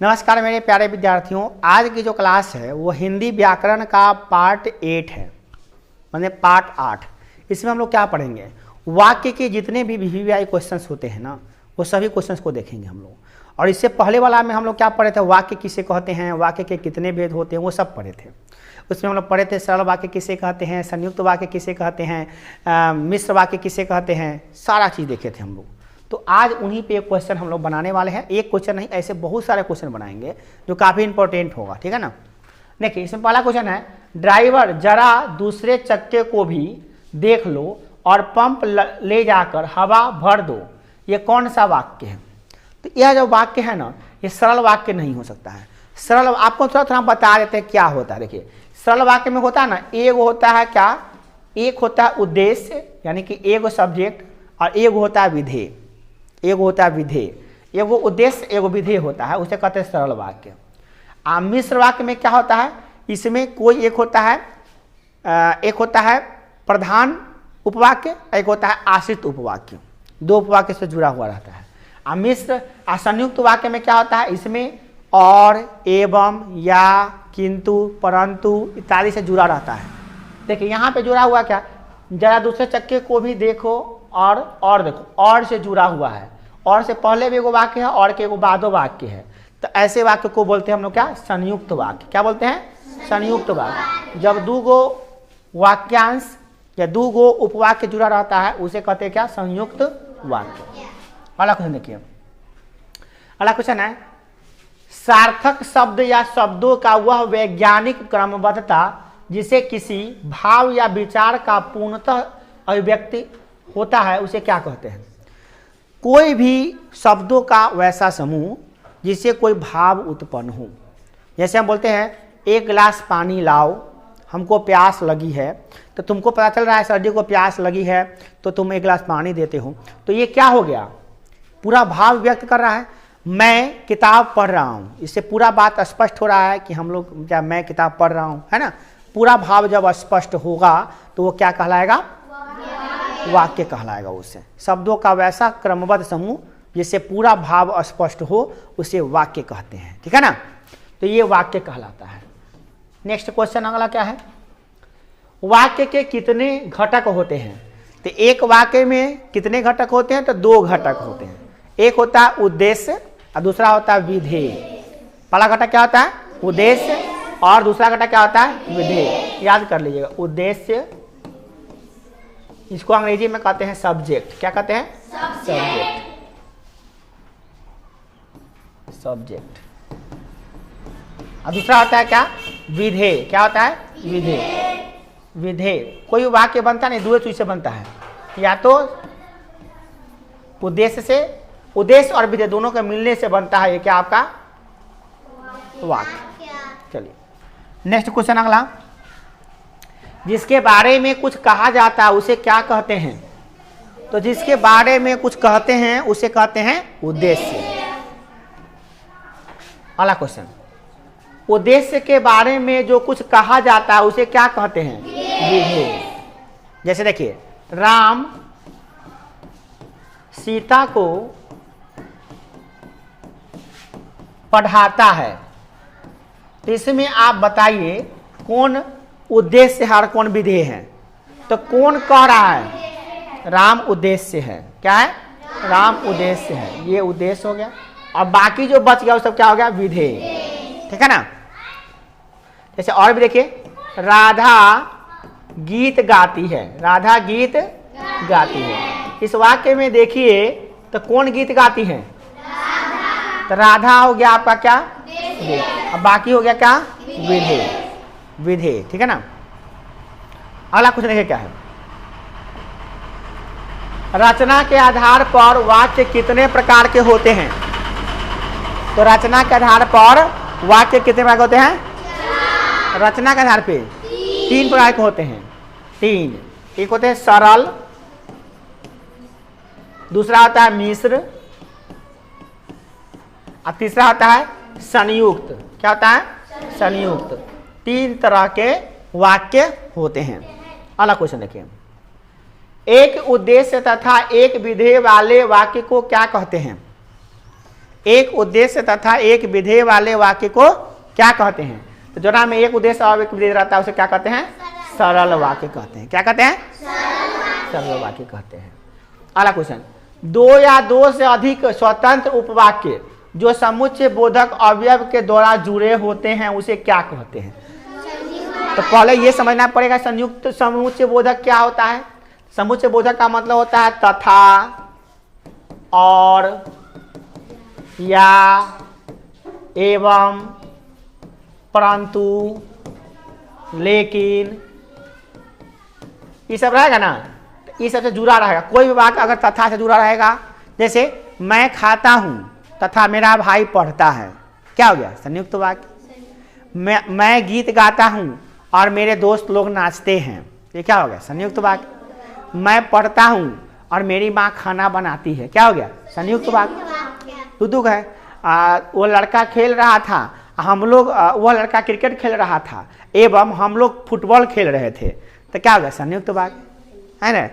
नमस्कार मेरे प्यारे विद्यार्थियों, आज की जो क्लास है वो हिंदी व्याकरण का पार्ट 8 है, मतलब पार्ट 8। इसमें हम लोग क्या पढ़ेंगे, वाक्य के जितने भी वीवीआई क्वेश्चंस होते हैं ना, वो सभी क्वेश्चंस को देखेंगे हम लोग। और इससे पहले वाला में हम लोग क्या पढ़े थे, वाक्य किसे कहते हैं, वाक्य के कितने भेद होते हैं, वो सब पढ़े थे। उसमें हम लोग पढ़े थे सरल वाक्य किसे कहते हैं, संयुक्त वाक्य किसे कहते हैं, मिश्र वाक्य किसे कहते हैं, सारा चीज़ देखे थे हम लोग। तो आज उन्हीं पे एक क्वेश्चन हम लोग बनाने वाले हैं। एक क्वेश्चन नहीं, ऐसे बहुत सारे क्वेश्चन बनाएंगे जो काफ़ी इंपॉर्टेंट होगा, ठीक है ना। देखिए इसमें पहला क्वेश्चन है, ड्राइवर जरा दूसरे चक्के को भी देख लो और पंप ले जाकर हवा भर दो। ये कौन सा वाक्य है? तो यह जो वाक्य है ना, ये सरल वाक्य नहीं हो सकता है। सरल आपको थोड़ा थोड़ा बता देते हैं क्या होता है। देखिए सरल वाक्य में होता है ना, एक होता है क्या, एक होता है उद्देश्य यानी कि एगो सब्जेक्ट, और एक होता है विधेय। एक होता है विधेय, एगो उद्देश्य एगो विधेय होता है, उसे कहते हैं सरल वाक्य। मिश्र वाक्य में क्या होता है, इसमें कोई एक होता है प्रधान उपवाक्य, एक होता है आश्रित उपवाक्य, दो उपवाक्य से जुड़ा हुआ रहता है। मिश्र संयुक्त वाक्य में क्या होता है, इसमें और, एवं, या, किंतु, परंतु इत्यादि से जुड़ा रहता है। देखिए यहाँ पे जुड़ा हुआ क्या, जरा दूसरे चक्के को भी देखो और देखो, और से जुड़ा हुआ है, और से पहले भी एगो वाक्य है और के एगो बादो वाक्य है। तो ऐसे वाक्य को बोलते हैं हम लोग क्या, संयुक्त वाक्य। क्या बोलते हैं, संयुक्त वाक्य। जब दो गो वाक्यांश या दो गो उपवाक्य जुड़ा रहता है उसे कहते हैं क्या, संयुक्त वाक्य। अगला क्वेश्चन देखिए, अगला क्वेश्चन है, सार्थक शब्द या शब्दों का वह वैज्ञानिक क्रमबद्धता जिसे किसी भाव या विचार का पूर्णतः अभिव्यक्ति होता है उसे क्या कहते हैं? कोई भी शब्दों का वैसा समूह जिससे कोई भाव उत्पन्न हो। जैसे हम बोलते हैं एक गिलास पानी लाओ, हमको प्यास लगी है, तो तुमको पता चल रहा है सर्दी को प्यास लगी है तो तुम एक गिलास पानी देते हो, तो ये क्या हो गया, पूरा भाव व्यक्त कर रहा है। मैं किताब पढ़ रहा हूँ, इससे पूरा बात स्पष्ट हो रहा है कि हम लोग क्या, मैं किताब पढ़ रहा हूँ, है ना। पूरा भाव जब स्पष्ट होगा तो वो क्या कहलाएगा, वाक्य कहलाएगा। उससे शब्दों का वैसा क्रमबद्ध समूह जिससे पूरा भाव स्पष्ट हो उसे वाक्य कहते हैं, ठीक है ना। तो ये वाक्य कहलाता है। नेक्स्ट क्वेश्चन अगला क्या है, वाक्य के कितने घटक होते हैं? तो एक वाक्य में कितने घटक होते हैं? तो दो घटक होते हैं। एक होता है उद्देश्य और दूसरा होता है विधेय। पहला घटक क्या होता है, उद्देश्य, और दूसरा घटक क्या होता है, विधेय। याद कर लीजिएगा, उद्देश्य, इसको अंग्रेजी में कहते हैं सब्जेक्ट। क्या कहते हैं, सब्जेक्ट। सब्जेक्ट। और दूसरा होता है क्या, विधेय। क्या होता है, विधेय। विधेय कोई वाक्य बनता नहीं, दो चीज से बनता है, या तो उद्देश्य से, उद्देश्य और विधेय दोनों के मिलने से बनता है ये क्या, आपका वाक्य। चलिए नेक्स्ट क्वेश्चन अगला, जिसके बारे में कुछ कहा जाता है उसे क्या कहते हैं? तो जिसके बारे में कुछ कहते हैं उसे कहते हैं उद्देश्य। अगला क्वेश्चन, उद्देश्य के बारे में जो कुछ कहा जाता है उसे क्या कहते हैं, विधेय। जैसे देखिए, राम सीता को पढ़ाता है, तो इसमें आप बताइए कौन उद्देश्य है और कौन विधेय है? तो कौन कह रहा है, राम उद्देश्य है। क्या है, राम उद्देश्य है, ये उद्देश्य हो गया। और बाकी जो बच गया वो सब क्या हो गया, विधेय, ठीक है ना। जैसे और भी देखिए, राधा गीत गाती है। राधा गीत गाती है, इस वाक्य में देखिए तो कौन गीत गाती है, तो राधा हो गया आपका क्या, अब बाकी हो गया क्या, विधेय। विधेय, ठीक है ना। अगला क्वेश्चन देखिए क्या है, रचना के आधार पर वाक्य कितने प्रकार के होते हैं? तो रचना के आधार पर वाक्य कितने प्रकार के होते हैं? रचना के आधार पे तीन प्रकार के होते हैं। तीन, एक होते हैं सरल, दूसरा होता है मिश्र, और तीसरा होता है संयुक्त। क्या होता है, संयुक्त। तीन तरह के वाक्य होते हैं। अगला क्वेश्चन देखिए, एक उद्देश्य तथा एक विधेय वाले वाक्य को क्या कहते हैं? एक उद्देश्य तथा एक विधेय वाले वाक्य को क्या कहते हैं? तो जो नाम एक उद्देश्य और एक विधेय रहता है उसे क्या कहते हैं? सरल वाक्य कहते हैं। क्या कहते हैं? सरल वाक्य कहते हैं। अगला क्वेश्चन, दो या दो से अधिक स्वतंत्र उपवाक्य जो समुच्चय बोधक अवयव के द्वारा जुड़े होते हैं उसे क्या कहते हैं? तो पहले ये समझना पड़ेगा संयुक्त समुच्चय बोधक क्या होता है। समुच्चय बोधक का मतलब होता है तथा, और, या, एवं, परंतु, लेकिन, ये सब रहेगा ना, ये सबसे जुड़ा रहेगा। कोई भी वाक्य अगर तथा से जुड़ा रहेगा, जैसे मैं खाता हूं तथा मेरा भाई पढ़ता है, क्या हो गया? संयुक्त वाक्य। मैं गीत गाता हूं और मेरे दोस्त लोग नाचते हैं, ये क्या हो गया? संयुक्त वाक्य। मैं पढ़ता हूं और मेरी माँ खाना बनाती है, क्या हो गया? संयुक्त वाक्य। दुदुक है, वो लड़का खेल रहा था, हम लोग, वह लड़का क्रिकेट खेल रहा था एवं हम लोग फुटबॉल खेल रहे थे, तो क्या हो गया? संयुक्त वाक्य है ना।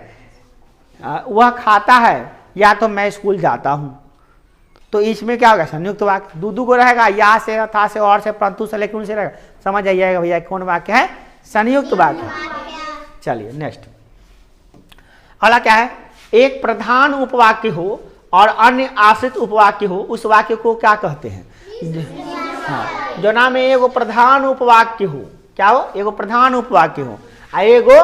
वह खाता है या तो मैं स्कूल जाता हूं, तो इसमें क्या होगा? संयुक्त वाक्य। दूदू को रहेगा या से, था से, और से, परंतु से, लेकिन से रहेगा। समझ आइएगा भैया कौन वाक्य है? संयुक्त वाक्य। चलिए नेक्स्ट। अगला क्या है? एक प्रधान उपवाक्य हो और अन्य आश्रित उपवाक्य हो, उस वाक्य को क्या कहते हैं? हाँ, जो नाम एगो प्रधान उपवाक्य हो, क्या हो? एगो प्रधान उपवाक्य हो, एगो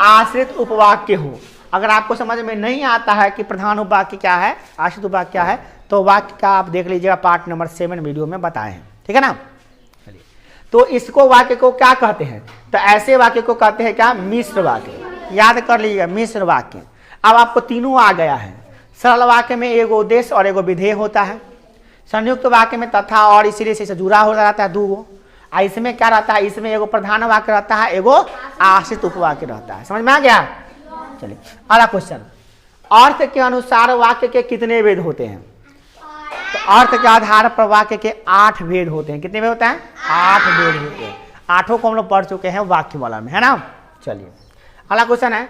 आश्रित उपवाक्य हो। अगर आपको समझ में नहीं आता है कि प्रधान उपवाक्य क्या है, आश्रित उपवाक्य क्या है, तो वाक्य का आप देख लीजिएगा, पार्ट नंबर 7 वीडियो में बताए हैं, ठीक है ना। चलिए, तो इसको वाक्य को क्या कहते हैं? तो ऐसे वाक्य को कहते हैं क्या? मिश्र वाक्य। याद कर लीजिएगा, मिश्र वाक्य। अब आपको तीनों आ गया है। सरल वाक्य में एगो उद्देश्य और एगो विधेय होता है। संयुक्त वाक्य में तथा और इसीलिए से जुड़ा हो रहता है दूगो। इसमें क्या रहता है? इसमें एगो प्रधान वाक्य रहता है, एगो आश्रित उपवाक्य रहता है। समझ में आ गया? चलिए अगला क्वेश्चन, अर्थ के अनुसार वाक्य के कितने भेद होते हैं? तो अर्थ के आधार पर वाक्य के 8 भेद होते हैं। कितने भेद होते हैं? 8 भेद होते हैं। 8 को हम लोग पढ़ चुके हैं वाक्य वाला में, है ना। चलिए अगला क्वेश्चन है,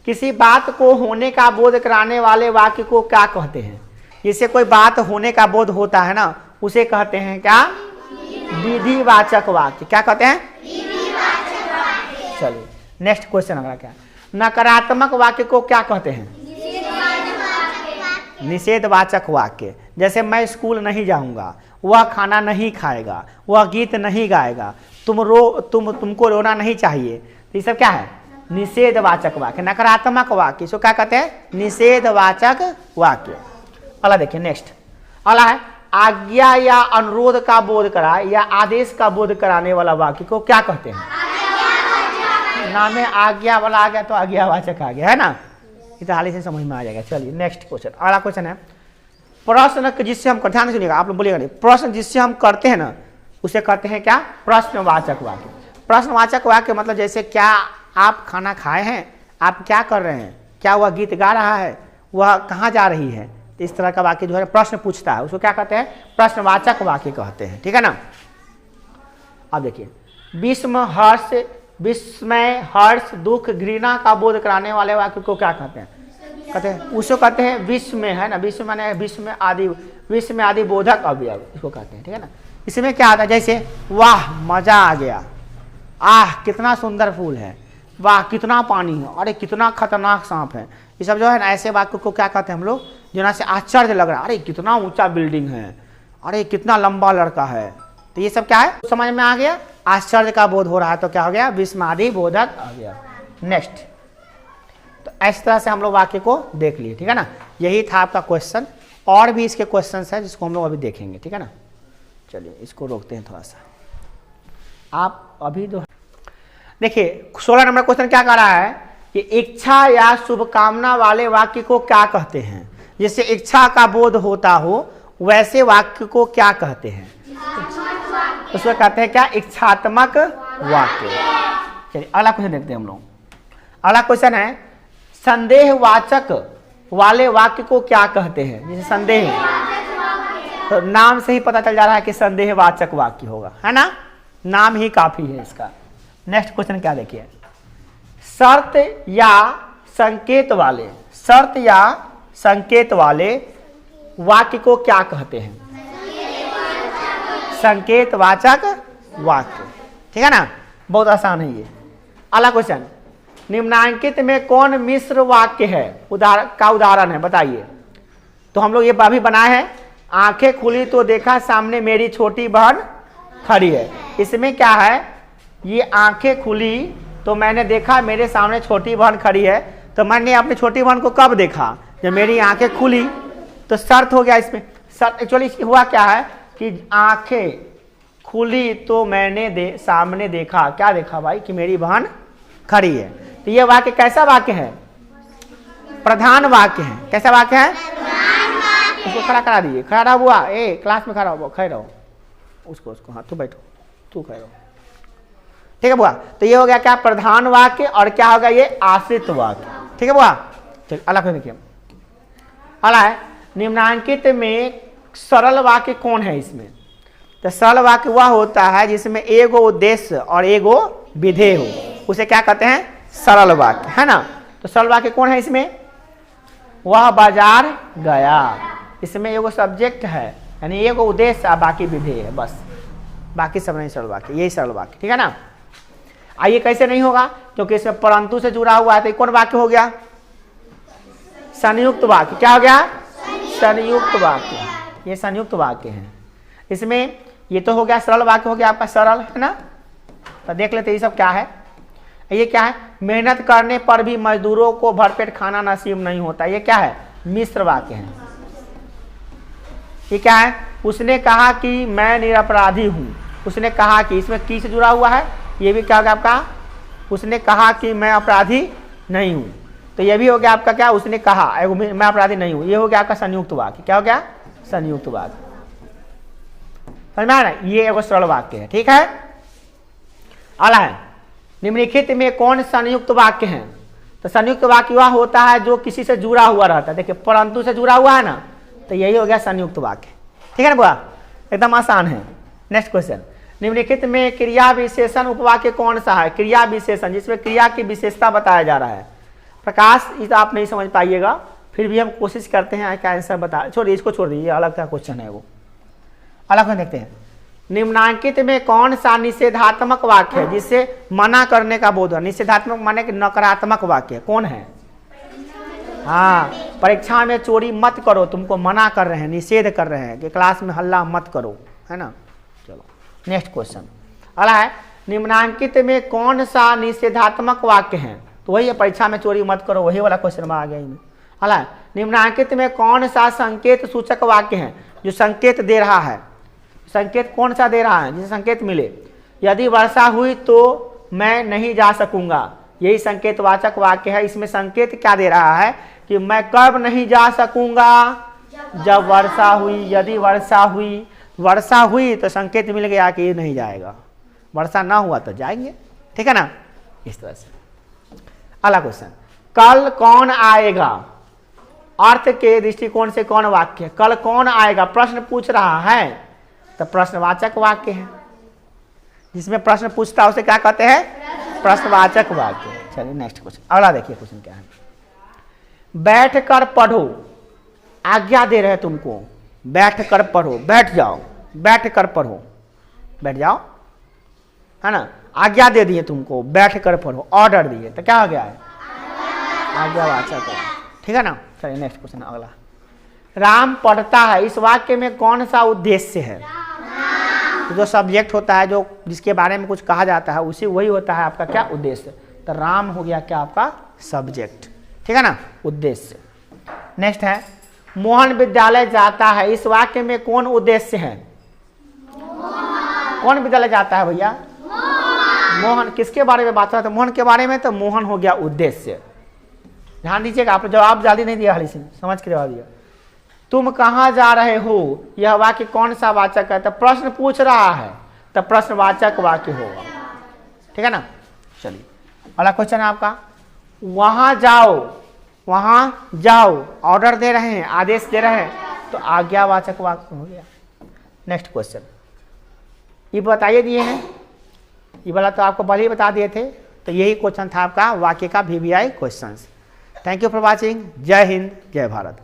किसी बात को होने का बोध कराने वाले वाक्य को क्या कहते हैं? जिससे कोई बात होने का बोध होता है ना, उसे कहते हैं क्या? विधिवाचक वाक्य। क्या कहते हैं? चलिए नेक्स्ट क्वेश्चन अगला क्या? नकारात्मक वाक्य को क्या कहते हैं? निषेधवाचक वाक्य। जैसे मैं स्कूल नहीं जाऊंगा, वह खाना नहीं खाएगा, वह गीत नहीं गाएगा, तुमको रोना नहीं चाहिए, तो ये सब क्या है? निषेधवाचक वाक्य, नकारात्मक वाक्य। इसको क्या कहते हैं? निषेधवाचक वाक्य। अगला देखिए नेक्स्ट। अगला है, आज्ञा या अनुरोध का बोध कराए या आदेश का बोध कराने वाला वाक्य को क्या कहते हैं? नाम में आज्ञा वाला आ गया तो आज्ञावाचक आ गया, है ना। इतना हाल से समझ में आ जाएगा। चलिए नेक्स्ट क्वेश्चन। अगला क्वेश्चन है, प्रश्न जिससे हम, ध्यान सुनिएगा, आप लोग बोलिएगा नहीं, प्रश्न जिससे हम करते हैं ना, उसे कहते हैं क्या? प्रश्नवाचक वाक्य। प्रश्नवाचक वाक्य मतलब जैसे, क्या आप खाना खाए हैं? आप क्या कर रहे हैं? क्या वह गीत गा रहा है? वह कहाँ जा रही है? इस तरह का वाक्य जो है प्रश्न पूछता है, उसको क्या कहते हैं? प्रश्नवाचक वाक्य कहते हैं, ठीक है ना। अब देखिए, विस्मय, हर्ष, दुख, घृणा का बोध कराने वाले वाक्य को क्या कहते हैं? कहते हैं, उसको कहते हैं विस्मय, है ना। विस्मय माने विस्मय आदि बोधक अवयव, इसको कहते हैं, ठीक है ना। इसमें क्या आता है? जैसे वाह मजा आ गया, आह कितना सुंदर फूल है, वाह कितना पानी है, अरे कितना खतरनाक सांप है। ये सब जो है ना, ऐसे वाक्य को क्या कहते हैं हम लोग? जो ना से आश्चर्य लग रहा है, अरे कितना ऊंचा बिल्डिंग है, अरे कितना लंबा लड़का है, तो ये सब क्या है? समझ में आ गया। आश्चर्य का बोध हो रहा है तो क्या हो गया? विस्मादि बोधक आ गया। नेक्स्ट, तो इस तरह से हम लोग वाक्य को देख लिए, ठीक है ना। यही था आपका क्वेश्चन। और भी इसके क्वेश्चन है जिसको हम लोग अभी देखेंगे, ठीक है ना। चलिए इसको रोकते हैं थोड़ा सा। आप अभी देखिए 16 नंबर क्वेश्चन क्या कह रहा है कि इच्छा या शुभकामना वाले वाक्य को क्या कहते हैं? जिससे इच्छा का बोध होता हो वैसे वाक्य को क्या कहते हैं? उसको कहते हैं क्या? इच्छात्मक वाक्य। चलिए अगला क्वेश्चन देखते हैं हम लोग। अगला क्वेश्चन है, संदेहवाचक वाले वाक्य को क्या कहते हैं? जैसे संदेह, तो नाम से ही पता चल जा रहा है कि संदेहवाचक वाक्य होगा, है ना। नाम ही काफी है इसका। नेक्स्ट क्वेश्चन क्या देखिए, शर्त या संकेत वाले वाक्य को क्या कहते हैं? संकेतवाचक वाक्य। ठीक है ना, बहुत आसान है ये। अगला क्वेश्चन, निम्नांकित में कौन मिश्र वाक्य है, उदाहरण है, बताइए। तो हम लोग ये अभी बनाए हैं, आंखें खुली तो देखा सामने मेरी छोटी बहन खड़ी है। इसमें क्या है, ये आंखें खुली तो मैंने देखा मेरे सामने छोटी बहन खड़ी है। तो मैंने अपनी छोटी बहन को कब देखा, जब मेरी आंखें खुली। तो शर्त हो गया इसमें। शर्त एक्चुअली हुआ क्या है कि आंखें खुली तो मैंने सामने देखा, क्या देखा भाई, कि मेरी बहन खड़ी है। तो ये वाक्य कैसा वाक्य है, प्रधान वाक्य है। कैसा वाक्य है, उसको खड़ा करा दीजिए, खड़ा हुआ, ए क्लास में खड़ा हुआ, खड़े रहो, उसको हाँ, तू बैठो, तू खड़े रहो। ठीक है बुआ, तो ये हो गया क्या, प्रधान वाक्य, और क्या होगा ये, आश्रित वाक्य। ठीक है बुआ, चलिए अलग देखिए। अगला है, निम्नांकित में सरल वाक्य कौन है इसमें। तो सरल वाक्य वह होता है जिसमें एगो उद्देश्य और एगो विधेय हो, उसे क्या कहते हैं, सरल वाक्य, है ना। तो सरल वाक्य कौन है इसमें, वह बाजार गया, इसमें एगो सब्जेक्ट है, यानी एगो उद्देश्य और बाकी विधेय है, बस, बाकी सब नहीं सरल वाक्य, यही सरल वाक्य। ठीक है ना। आइए कैसे नहीं होगा, क्योंकि इसमें परंतु से जुड़ा हुआ है, तो कौन वाक्य हो गया, संयुक्त वाक्य। क्या हो गया, संयुक्त वाक्य, ये संयुक्त वाक्य है। इसमें ये तो हो गया सरल वाक्य, हो गया आपका सरल, है ना। तो देख लेते ये सब क्या है। ये क्या है, मेहनत करने पर भी मजदूरों को भरपेट खाना नसीब नहीं होता, ये क्या है, मिश्र वाक्य है। ये क्या है, उसने कहा कि मैं निरपराधी हूँ, उसने कहा कि, इसमें की से जुड़ा हुआ है, ये भी क्या हो गया आपका, उसने कहा कि मैं अपराधी नहीं हूँ। तो ये भी हो गया आपका क्या, उसने कहा मैं अपराधी नहीं हूँ, ये हो गया आपका संयुक्त वाक्य। क्या हो गया, संयुक्त वाक्य। समझ में आ रहा है, ये एगो सरल वाक्य है। ठीक है। अगला है, निम्नलिखित में कौन संयुक्त वाक्य है। तो संयुक्त वाक्य वह होता है जो किसी से जुड़ा हुआ रहता है। देखिए परंतु से जुड़ा हुआ है ना, तो यही हो गया संयुक्त वाक्य। ठीक है ना बुआ, एकदम आसान है। नेक्स्ट क्वेश्चन, निम्नलिखित में क्रिया विशेषण उपवाक्य कौन सा है। क्रिया विशेषण, जिसमें क्रिया की विशेषता बताया जा रहा है। प्रकाश, इसे आप नहीं समझ पाइएगा, फिर भी हम कोशिश करते हैं क्या आंसर बता, छोड़िए इसको, छोड़ दीजिए, अलग का क्वेश्चन है वो, अलग में देखते हैं। निम्नांकित में कौन सा निषेधात्मक वाक्य है जिससे मना करने का बोध है। निषेधात्मक माने कि नकारात्मक वाक्य कौन है, हाँ, परीक्षा में चोरी मत करो, तुमको मना कर रहे हैं, निषेध कर रहे हैं कि क्लास में हल्ला मत करो, है ना। चलो नेक्स्ट क्वेश्चन। अगला है, निम्नांकित में कौन सा निषेधात्मक वाक्य है। तो वही है, परीक्षा में चोरी मत करो, वही वाला क्वेश्चन में आ गया। अगला है, निम्नांकित में कौन सा संकेत सूचक वाक्य है जो संकेत दे रहा है। संकेत कौन सा दे रहा है, जिसे संकेत मिले। यदि वर्षा हुई तो मैं नहीं जा सकूंगा, यही संकेतवाचक वाक्य है। इसमें संकेत क्या दे रहा है कि मैं कब नहीं जा सकूंगा, जब वर्षा हुई। यदि वर्षा हुई तो संकेत मिल गया कि ये नहीं जाएगा, वर्षा ना हुआ तो जाएंगे। ठीक है ना, इस तरह से। अगला क्वेश्चन, कल कौन आएगा। अर्थ के दृष्टिकोण से कौन वाक्य है, कल कौन आएगा, प्रश्न पूछ रहा है, तो प्रश्नवाचक वाक्य है। जिसमें प्रश्न पूछता है उसे क्या कहते हैं, प्रश्नवाचक वाक्य। चलिए नेक्स्ट क्वेश्चन, अगला देखिए क्वेश्चन क्या है। बैठ कर पढ़ो, आज्ञा दे रहे तुमको, बैठ कर पढ़ो, बैठ जाओ, बैठ कर पढ़ो, बैठ जाओ, है ना। आज्ञा दे दिए तुमको, बैठ कर पढ़ो, ऑर्डर दिए, तो क्या हो गया है, आज्ञावाचक। ठीक है ना। चलिए नेक्स्ट क्वेश्चन अगला। राम पढ़ता है, इस वाक्य में कौन सा उद्देश्य है। तो जो सब्जेक्ट होता है, जो जिसके बारे में कुछ कहा जाता है, उसी वही होता है आपका क्या, उद्देश्य। तो राम हो गया क्या आपका सब्जेक्ट। ठीक है ना, उद्देश्य। नेक्स्ट है, मोहन विद्यालय जाता है, इस वाक्य में कौन उद्देश्य है। कौन विद्यालय जाता है भैया, मोहन। किसके बारे में बात कर रहा था, मोहन के बारे में, तो मोहन हो गया उद्देश्य। ध्यान दीजिएगा, आप जवाब जल्दी नहीं दिया, हाली से समझ के जवाब दिया। तुम कहाँ जा रहे हो, यह वाक्य कौन सा वाचक है, तो प्रश्न पूछ रहा है, तो प्रश्नवाचक वाक्य होगा। ठीक है ना। चलिए अगला क्वेश्चन है आपका, वहां जाओ, वहां जाओ, ऑर्डर दे रहे हैं, आदेश दे रहे हैं, तो आज्ञावाचक वाक्य हो गया। नेक्स्ट क्वेश्चन, ये बताइए दिए हैं, ये वाला तो आपको पहले ही बता दिए थे। तो यही क्वेश्चन था आपका वाक्य का VVI questions. Thank you for watching. जय हिंद, जय भारत।